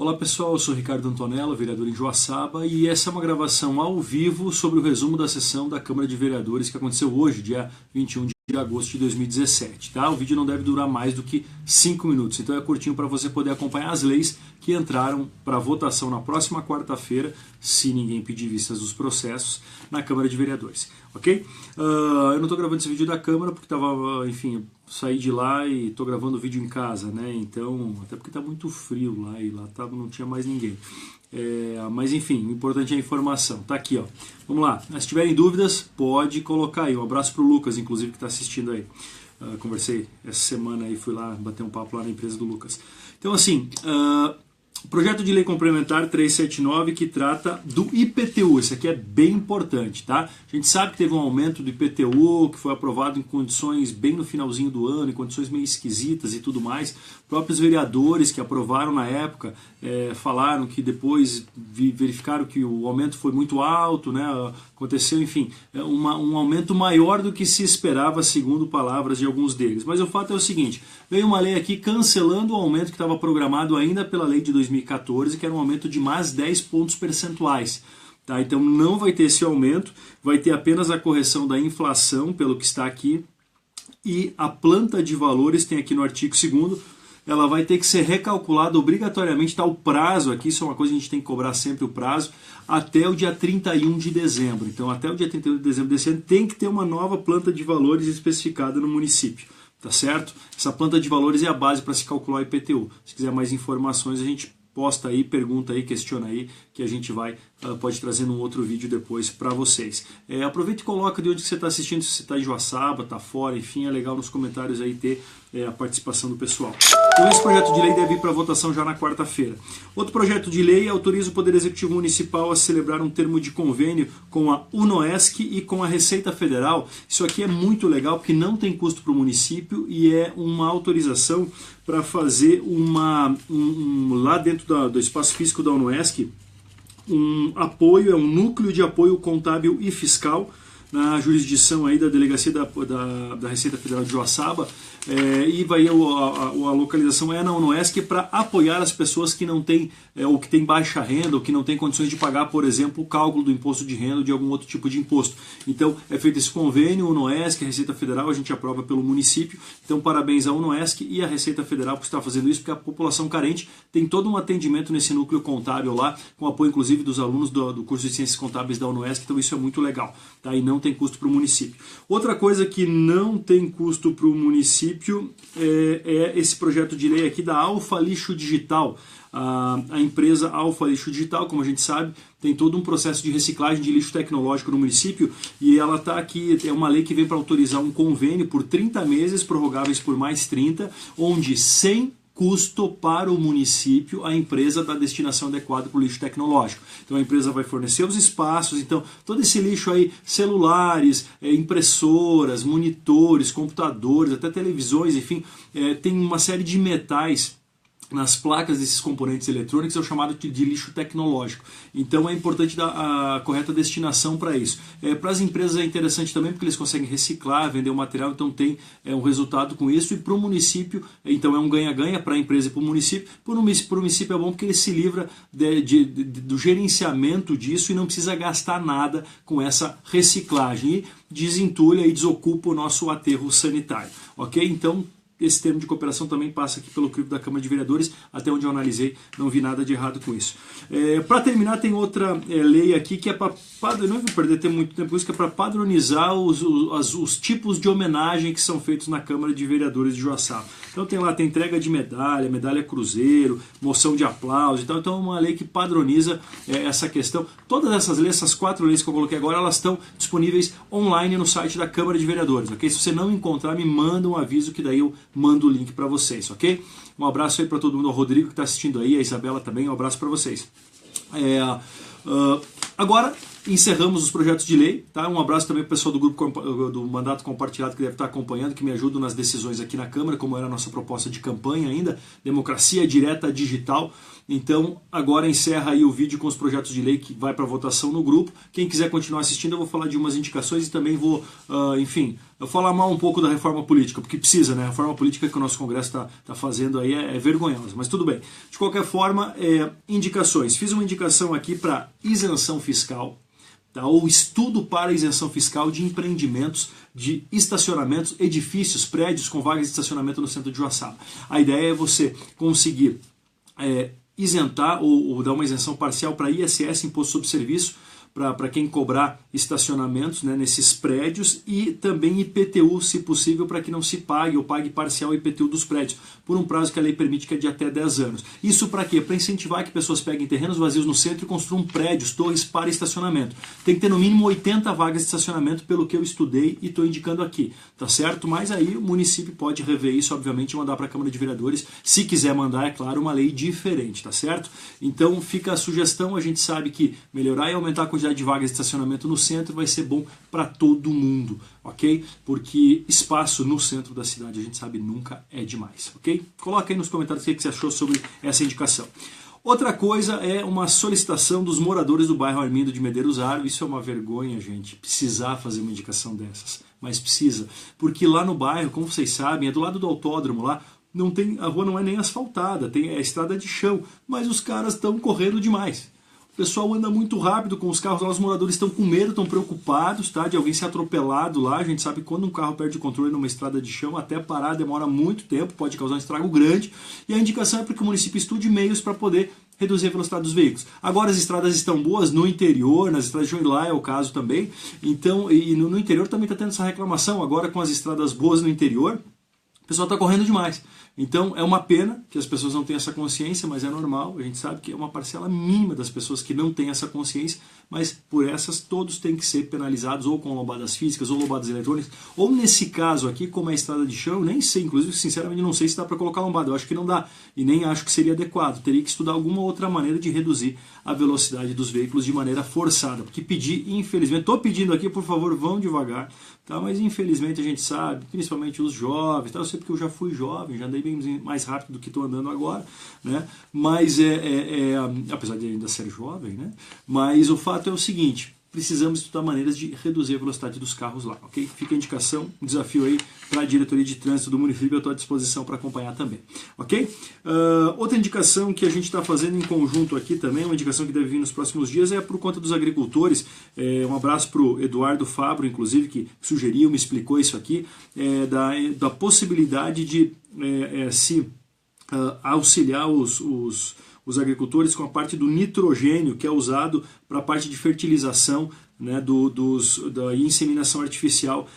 Olá pessoal, eu sou Ricardo Antonello, vereador em Joaçaba, e essa é uma gravação ao vivo sobre o resumo da sessão da Câmara de Vereadores que aconteceu hoje, dia 21 de agosto de 2017. Tá? O vídeo não deve durar mais do que 5 minutos, então é curtinho para você poder acompanhar as leis que entraram para votação na próxima quarta-feira, se ninguém pedir vistas dos processos, na Câmara de Vereadores. Ok? Eu não estou gravando esse vídeo da Câmara porque estava, enfim, saí de lá e estou gravando o vídeo em casa, né? Então, até porque está muito frio lá e lá não tinha mais ninguém. Mas enfim, o importante é a informação. Tá aqui, ó. Vamos lá. Se tiverem dúvidas, pode colocar aí. Um abraço pro Lucas, inclusive, que está assistindo aí. Conversei essa semana aí, fui lá bater um papo lá na empresa do Lucas. Então, assim, projeto de lei complementar 379 que trata do IPTU. Isso aqui é bem importante, tá? A gente sabe que teve um aumento do IPTU, que foi aprovado em condições bem no finalzinho do ano, em condições meio esquisitas e tudo mais. Próprios vereadores que aprovaram na época falaram que depois verificaram que o aumento foi muito alto, né? Aconteceu, enfim, um aumento maior do que se esperava, segundo palavras de alguns deles. Mas o fato é o seguinte, veio uma lei aqui cancelando o aumento que estava programado ainda pela lei de 2014, que era um aumento de mais 10 pontos percentuais. Tá? Então não vai ter esse aumento, vai ter apenas a correção da inflação, pelo que está aqui, e a planta de valores, tem aqui no artigo 2º, ela vai ter que ser recalculada obrigatoriamente, está o prazo aqui, isso é uma coisa que a gente tem que cobrar sempre o prazo, até o dia 31 de dezembro. Então até o dia 31 de dezembro desse ano tem que ter uma nova planta de valores especificada no município. Tá certo? Essa planta de valores é a base para se calcular o IPTU. Se quiser mais informações, a gente posta aí, pergunta aí, questiona aí, que a gente pode trazer num outro vídeo depois para vocês. Aproveita e coloca de onde você está assistindo, se você está em Joaçaba, está fora, enfim, é legal nos comentários aí ter a participação do pessoal. Então esse projeto de lei deve ir para votação já na quarta-feira. Outro projeto de lei autoriza o Poder Executivo Municipal a celebrar um termo de convênio com a UNOESC e com a Receita Federal. Isso aqui é muito legal porque não tem custo para o município e é uma autorização para fazer lá dentro do espaço físico da UNOESC um apoio, um núcleo de apoio contábil e fiscal na jurisdição aí da Delegacia da Receita Federal de Joaçaba, e vai a localização na UNOESC para apoiar as pessoas que não têm, ou que têm baixa renda, ou que não têm condições de pagar, por exemplo, o cálculo do imposto de renda ou de algum outro tipo de imposto. Então é feito esse convênio, UNOESC, a Receita Federal, a gente aprova pelo município. Então parabéns à UNOESC e à Receita Federal por estar fazendo isso, porque a população carente tem todo um atendimento nesse núcleo contábil lá, com apoio inclusive dos alunos do curso de Ciências Contábeis da UNOESC, então isso é muito legal, tá? E não tem custo para o município. Outra coisa que não tem custo para o município é esse projeto de lei aqui da Alfa Lixo Digital. A empresa Alfa Lixo Digital, como a gente sabe, tem todo um processo de reciclagem de lixo tecnológico no município e ela está aqui, é uma lei que vem para autorizar um convênio por 30 meses, prorrogáveis por mais 30, onde sem custo para o município a empresa dá destinação adequada para o lixo tecnológico. Então a empresa vai fornecer os espaços, então todo esse lixo aí, celulares, impressoras, monitores, computadores, até televisões, enfim, tem uma série de metais nas placas desses componentes eletrônicos, é o chamado de lixo tecnológico. Então é importante dar a correta destinação para isso. Para as empresas é interessante também porque eles conseguem reciclar, vender o material, então tem um resultado com isso. E para o município, então é um ganha-ganha para a empresa e para o município. Para o município é bom porque ele se livra do gerenciamento disso e não precisa gastar nada com essa reciclagem. E desentulha e desocupa o nosso aterro sanitário. Ok? Então, esse termo de cooperação também passa aqui pelo crivo da Câmara de Vereadores, até onde eu analisei, não vi nada de errado com isso. Para terminar, tem outra lei aqui que é para, não vou perder muito tempo com isso, que é para padronizar os tipos de homenagem que são feitos na Câmara de Vereadores de Joaçaba. Então tem lá, tem entrega de medalha cruzeiro, moção de aplauso, então é uma lei que padroniza essa questão. Todas essas leis, essas 4 leis que eu coloquei agora, elas estão disponíveis online no site da Câmara de Vereadores, ok? Se você não encontrar, me manda um aviso que daí eu mando o link para vocês, ok? Um abraço aí para todo mundo, o Rodrigo que está assistindo aí, a Isabela também, um abraço para vocês. Agora, encerramos os projetos de lei, tá? Um abraço também para o pessoal do grupo do Mandato Compartilhado que deve estar acompanhando, que me ajudam nas decisões aqui na Câmara, como era a nossa proposta de campanha ainda, democracia direta digital. Então, agora encerra aí o vídeo com os projetos de lei que vai para votação no grupo. Quem quiser continuar assistindo, eu vou falar de umas indicações e também vou, enfim, eu falar mal um pouco da reforma política, porque precisa, né? A reforma política que o nosso Congresso está fazendo aí é vergonhosa, mas tudo bem. De qualquer forma, indicações. Fiz uma indicação aqui para isenção fiscal, tá? Ou estudo para isenção fiscal de empreendimentos, de estacionamentos, edifícios, prédios com vagas de estacionamento no centro de Joaçaba. A ideia é você conseguir isentar ou dar uma isenção parcial para ISS, Imposto sobre Serviço, para quem cobrar estacionamentos, né, nesses prédios, e também IPTU, se possível, para que não se pague ou pague parcial IPTU dos prédios, por um prazo que a lei permite, que é de até 10 anos. Isso para quê? Para incentivar que pessoas peguem terrenos vazios no centro e construam prédios, torres para estacionamento. Tem que ter no mínimo 80 vagas de estacionamento, pelo que eu estudei e estou indicando aqui, tá certo? Mas aí o município pode rever isso, obviamente, e mandar para a Câmara de Vereadores, se quiser mandar, é claro, uma lei diferente, tá certo? Então fica a sugestão, a gente sabe que melhorar e aumentar a quantidade de vagas de estacionamento no centro vai ser bom para todo mundo, ok? Porque espaço no centro da cidade, a gente sabe, nunca é demais, ok? Coloca aí nos comentários o que você achou sobre essa indicação. Outra coisa é uma solicitação dos moradores do bairro Armindo de Medeiros Aro. Isso é uma vergonha, gente, precisar fazer uma indicação dessas, mas precisa, porque lá no bairro, como vocês sabem, é do lado do autódromo lá, não tem, a rua não é nem asfaltada, é estrada de chão, mas os caras estão correndo demais. O pessoal anda muito rápido com os carros lá, os moradores estão com medo, estão preocupados, tá, de alguém ser atropelado lá. A gente sabe que quando um carro perde o controle numa estrada de chão, até parar demora muito tempo, pode causar um estrago grande. E a indicação é para que o município estude meios para poder reduzir a velocidade dos veículos. Agora as estradas estão boas no interior, nas estradas de Joinville é o caso também. Então, e no interior também está tendo essa reclamação. Agora com as estradas boas no interior, o pessoal está correndo demais. Então é uma pena que as pessoas não tenham essa consciência, mas é normal, a gente sabe que é uma parcela mínima das pessoas que não têm essa consciência, mas por essas todos têm que ser penalizados ou com lombadas físicas ou lombadas eletrônicas, ou nesse caso aqui, como é a estrada de chão, nem sei, inclusive sinceramente não sei se dá para colocar lombada, eu acho que não dá, e nem acho que seria adequado, teria que estudar alguma outra maneira de reduzir a velocidade dos veículos de maneira forçada, porque pedir, infelizmente, estou pedindo aqui, por favor, vão devagar, tá? Mas infelizmente a gente sabe, principalmente os jovens, tá? Eu sei porque eu já fui jovem, já andei bem mais rápido do que estou andando agora, né? Mas apesar de ainda ser jovem, né? Mas o fato é o seguinte, precisamos estudar maneiras de reduzir a velocidade dos carros lá, ok? Fica a indicação, um desafio aí para a diretoria de trânsito do município, eu estou à disposição para acompanhar também, ok? Outra indicação que a gente está fazendo em conjunto aqui também, uma indicação que deve vir nos próximos dias, é por conta dos agricultores. Um abraço para o Eduardo Fabro, inclusive, que sugeriu, me explicou isso aqui, da possibilidade de auxiliar os agricultores com a parte do nitrogênio, que é usado para a parte de fertilização, né, da inseminação artificial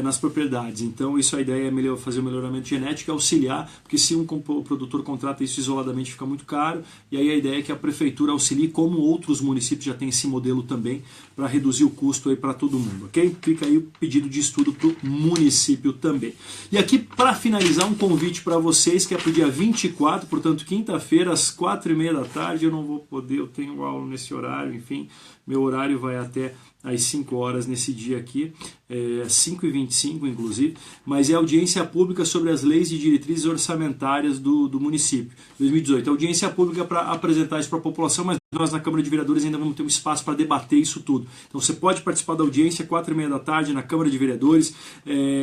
nas propriedades. Então isso, a ideia é fazer o melhoramento genético, auxiliar, porque se um produtor contrata isso isoladamente fica muito caro, e aí a ideia é que a prefeitura auxilie, como outros municípios já têm esse modelo também, para reduzir o custo aí para todo mundo, ok? Fica aí o pedido de estudo para o município também. E aqui, para finalizar, um convite para vocês, que é para o dia 24, portanto quinta-feira, às 4h30 da tarde, eu não vou poder, eu tenho aula nesse horário, enfim, meu horário vai até às 5 horas nesse dia aqui, 5h25 inclusive, mas é audiência pública sobre as leis e diretrizes orçamentárias do município, 2018. Audiência pública para apresentar isso para a população, mas nós na Câmara de Vereadores ainda vamos ter um espaço para debater isso tudo. Então você pode participar da audiência, 4h30 da tarde, na Câmara de Vereadores,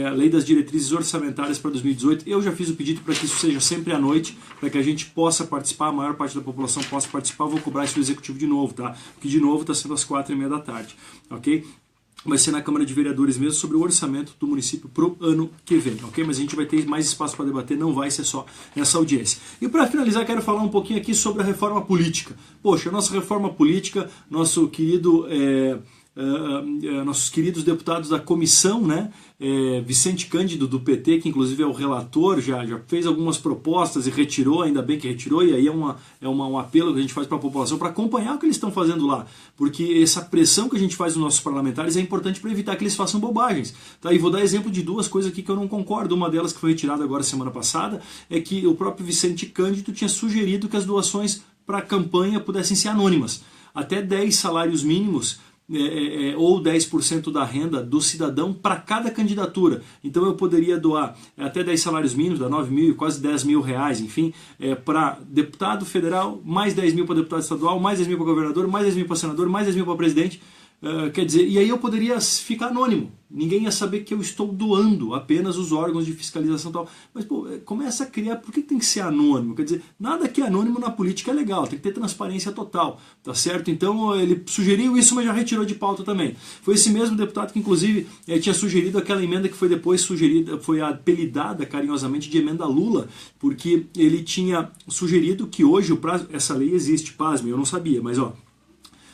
a lei das diretrizes orçamentárias para 2018. Eu já fiz o pedido para que isso seja sempre à noite, para que a gente possa participar, a maior parte da população possa participar. Vou cobrar isso do Executivo de novo, tá? Porque de novo está sendo às 4h30 da tarde, ok? Vai ser na Câmara de Vereadores mesmo, sobre o orçamento do município para o ano que vem, ok? Mas a gente vai ter mais espaço para debater, não vai ser só nessa audiência. E para finalizar, quero falar um pouquinho aqui sobre a reforma política. Poxa, a nossa reforma política, nossos queridos deputados da comissão, né? Vicente Cândido do PT, que inclusive é o relator, já fez algumas propostas e retirou, ainda bem que retirou, e aí um apelo que a gente faz para a população para acompanhar o que eles estão fazendo lá, porque essa pressão que a gente faz nos nossos parlamentares é importante para evitar que eles façam bobagens, tá? E vou dar exemplo de duas coisas aqui que eu não concordo. Uma delas, que foi retirada agora semana passada, é que o próprio Vicente Cândido tinha sugerido que as doações para a campanha pudessem ser anônimas. Até 10 salários mínimos ou 10% da renda do cidadão para cada candidatura. Então eu poderia doar até 10 salários mínimos, dá 9 mil, quase 10 mil reais, enfim, para deputado federal, mais 10 mil para deputado estadual, mais 10 mil para governador, mais 10 mil para senador, mais 10 mil para presidente. Quer dizer, e aí eu poderia ficar anônimo. Ninguém ia saber que eu estou doando apenas os órgãos de fiscalização e tal. Mas, pô, começa a criar... Por que tem que ser anônimo? Quer dizer, nada que é anônimo na política é legal. Tem que ter transparência total, tá certo? Então, ele sugeriu isso, mas já retirou de pauta também. Foi esse mesmo deputado que, inclusive, tinha sugerido aquela emenda que foi depois sugerida, foi apelidada carinhosamente de emenda Lula, porque ele tinha sugerido que hoje o prazo... Essa lei existe, pasme, eu não sabia, mas, ó...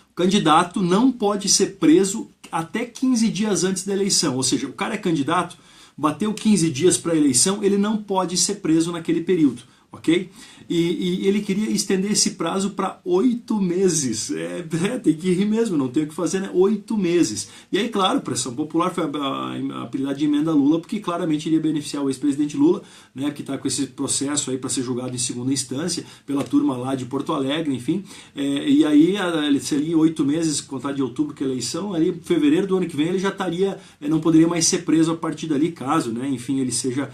O candidato não pode ser preso até 15 dias antes da eleição. Ou seja, o cara é candidato, bateu 15 dias para a eleição, ele não pode ser preso naquele período. Ok? E ele queria estender esse prazo para 8 meses. Tem que rir mesmo, não tem o que fazer, né? 8 meses. E aí, claro, pressão popular foi a apelidada de emenda Lula, porque claramente iria beneficiar o ex-presidente Lula, né, que está com esse processo aí para ser julgado em segunda instância, pela turma lá de Porto Alegre, enfim. E aí, seria 8 meses, contar de outubro que é a eleição, ali fevereiro do ano que vem ele já estaria, não poderia mais ser preso a partir dali, caso, né, enfim, ele seja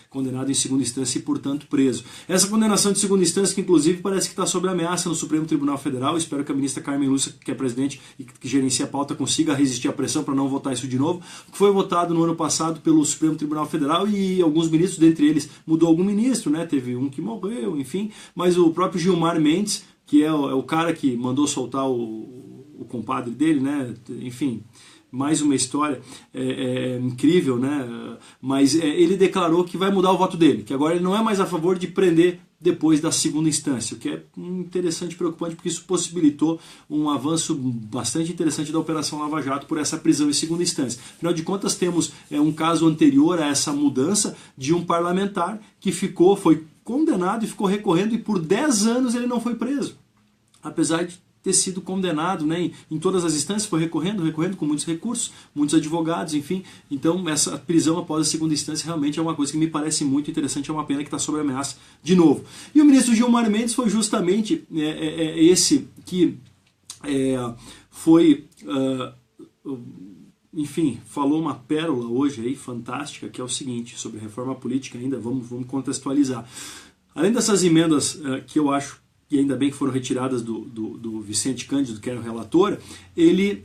condenado em segunda instância e, portanto, preso. Essa condenação de segunda instância, que inclusive parece que está sob ameaça no Supremo Tribunal Federal, espero que a ministra Carmen Lúcia, que é presidente e que gerencia a pauta, consiga resistir à pressão para não votar isso de novo, que foi votado no ano passado pelo Supremo Tribunal Federal e alguns ministros, dentre eles mudou algum ministro, né? Teve um que morreu, enfim, mas o próprio Gilmar Mendes, que é o cara que mandou soltar o compadre dele, né? Enfim... Mais uma história incrível, né? Mas ele declarou que vai mudar o voto dele, que agora ele não é mais a favor de prender depois da segunda instância, o que é interessante e preocupante, porque isso possibilitou um avanço bastante interessante da Operação Lava Jato por essa prisão em segunda instância. Afinal de contas, temos um caso anterior a essa mudança de um parlamentar que foi condenado e ficou recorrendo, e por 10 anos ele não foi preso, apesar de ter sido condenado, né, em todas as instâncias, foi recorrendo com muitos recursos, muitos advogados, enfim. Então essa prisão após a segunda instância realmente é uma coisa que me parece muito interessante, é uma pena que está sob ameaça de novo. E o ministro Gilmar Mendes foi justamente esse que enfim, falou uma pérola hoje aí, fantástica, que é o seguinte, sobre reforma política ainda, vamos contextualizar. Além dessas emendas que eu acho, e ainda bem que foram retiradas do Vicente Cândido, que era o relator, ele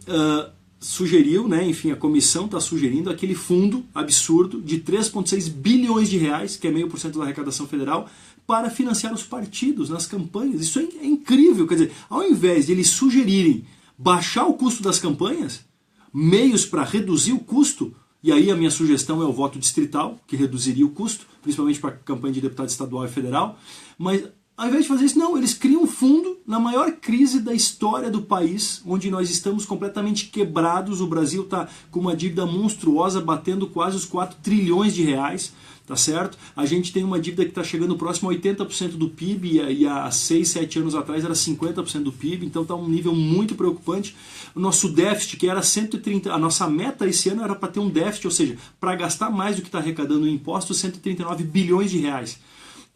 sugeriu, né, enfim, a comissão está sugerindo aquele fundo absurdo de 3,6 bilhões de reais, que é 0,5% da arrecadação federal, para financiar os partidos nas campanhas. Isso é incrível, quer dizer, ao invés de eles sugerirem baixar o custo das campanhas, meios para reduzir o custo, e aí a minha sugestão é o voto distrital, que reduziria o custo, principalmente para a campanha de deputado estadual e federal, mas ao invés de fazer isso, não, eles criam um fundo na maior crise da história do país, onde nós estamos completamente quebrados, o Brasil está com uma dívida monstruosa, batendo quase os 4 trilhões de reais, tá certo? A gente tem uma dívida que está chegando próximo a 80% do PIB, e há 6, 7 anos atrás era 50% do PIB, então está um nível muito preocupante. O nosso déficit, que era 130, a nossa meta esse ano era para ter um déficit, ou seja, para gastar mais do que está arrecadando em impostos, 139 bilhões de reais.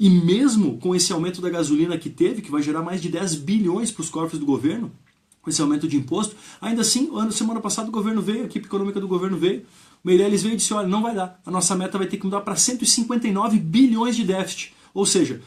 E mesmo com esse aumento da gasolina que teve, que vai gerar mais de 10 bilhões para os cofres do governo, com esse aumento de imposto, ainda assim, semana passada o governo veio, a equipe econômica do governo veio, o Meirelles veio e disse, olha, não vai dar, a nossa meta vai ter que mudar para 159 bilhões de déficit. Ou seja,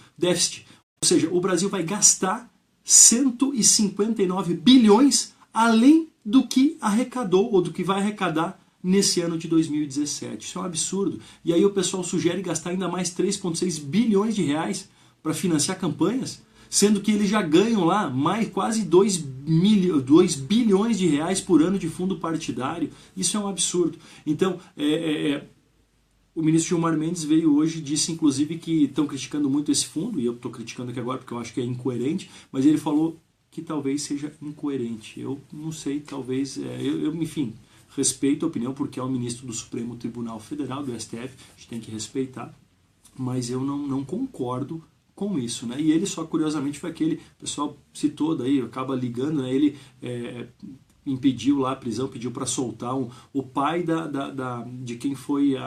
o Brasil vai gastar 159 bilhões além do que arrecadou, ou do que vai arrecadar nesse ano de 2017. Isso é um absurdo. E aí o pessoal sugere gastar ainda mais 3,6 bilhões de reais para financiar campanhas, sendo que eles já ganham lá mais quase 2 bilhões de reais por ano de fundo partidário. Isso é um absurdo. Então, o ministro Gilmar Mendes veio hoje e disse, inclusive, que estão criticando muito esse fundo, e eu estou criticando aqui agora porque eu acho que é incoerente, mas ele falou que talvez seja incoerente. Eu não sei, talvez, enfim... Respeito a opinião, porque é o ministro do Supremo Tribunal Federal, do STF, a gente tem que respeitar, mas eu não concordo com isso, né? E ele só, curiosamente, foi aquele, o pessoal citou daí, acaba ligando, né? Ele impediu lá a prisão, pediu para soltar o pai de quem foi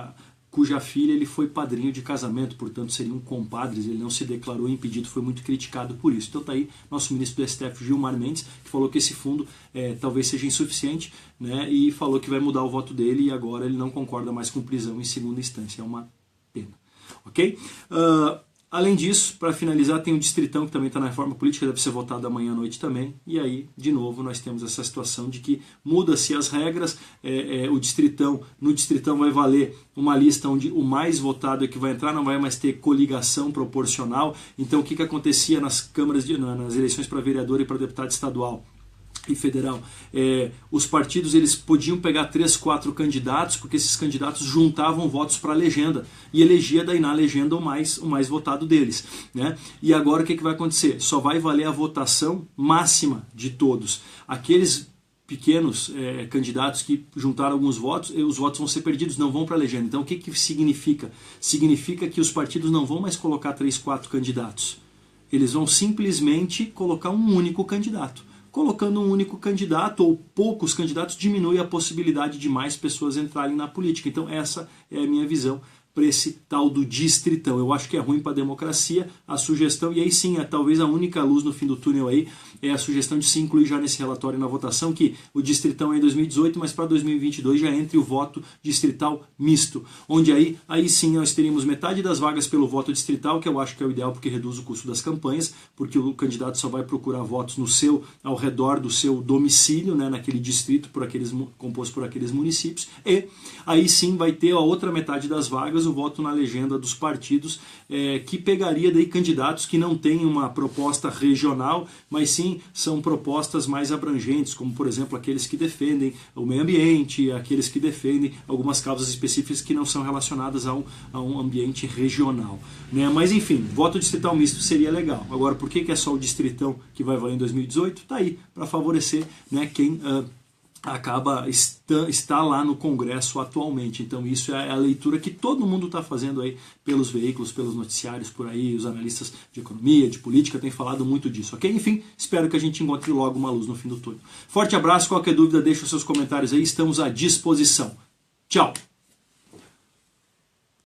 cuja filha ele foi padrinho de casamento, portanto seriam compadres, ele não se declarou impedido, foi muito criticado por isso. Então tá aí nosso ministro do STF, Gilmar Mendes, que falou que esse fundo talvez seja insuficiente, né, e falou que vai mudar o voto dele e agora ele não concorda mais com prisão em segunda instância. É uma pena. Ok? Além disso, para finalizar, tem o Distritão, que também está na reforma política, deve ser votado amanhã à noite também. E aí, de novo, nós temos essa situação de que muda-se as regras, no Distritão vai valer uma lista onde o mais votado é que vai entrar, não vai mais ter coligação proporcional. Então, o que acontecia nas nas eleições para vereador e para deputado estadual e federal, os partidos eles podiam pegar 3, 4 candidatos, porque esses candidatos juntavam votos para a legenda e elegia daí na legenda o mais votado deles, né? E agora o que vai acontecer? Só vai valer a votação máxima de todos. Aqueles pequenos candidatos que juntaram alguns votos, os votos vão ser perdidos, não vão para a legenda. Então o que significa? Significa que os partidos não vão mais colocar 3, 4 candidatos. Eles vão simplesmente colocar um único candidato. Colocando um único candidato ou poucos candidatos diminui a possibilidade de mais pessoas entrarem na política. Então essa é a minha visão para esse tal do Distritão. Eu acho que é ruim para a democracia a sugestão, e aí sim, talvez a única luz no fim do túnel aí é a sugestão de se incluir já nesse relatório na votação que o Distritão é em 2018, mas para 2022 já entre o voto distrital misto, onde aí sim nós teríamos metade das vagas pelo voto distrital, que eu acho que é o ideal porque reduz o custo das campanhas, porque o candidato só vai procurar votos ao redor do seu domicílio, né, naquele distrito composto por aqueles municípios, e aí sim vai ter a outra metade das vagas o voto na legenda dos partidos, que pegaria daí candidatos que não têm uma proposta regional, mas sim são propostas mais abrangentes, como por exemplo aqueles que defendem o meio ambiente, aqueles que defendem algumas causas específicas que não são relacionadas a um ambiente regional, né? Mas enfim, voto distrital misto seria legal. Agora, por que é só o Distritão que vai valer em 2018? Tá aí, para favorecer, né, quem está lá no Congresso atualmente. Então isso é a leitura que todo mundo está fazendo aí pelos veículos, pelos noticiários por aí, os analistas de economia, de política têm falado muito disso, ok? Enfim, espero que a gente encontre logo uma luz no fim do túnel. Forte abraço, qualquer dúvida deixa os seus comentários aí, estamos à disposição. Tchau!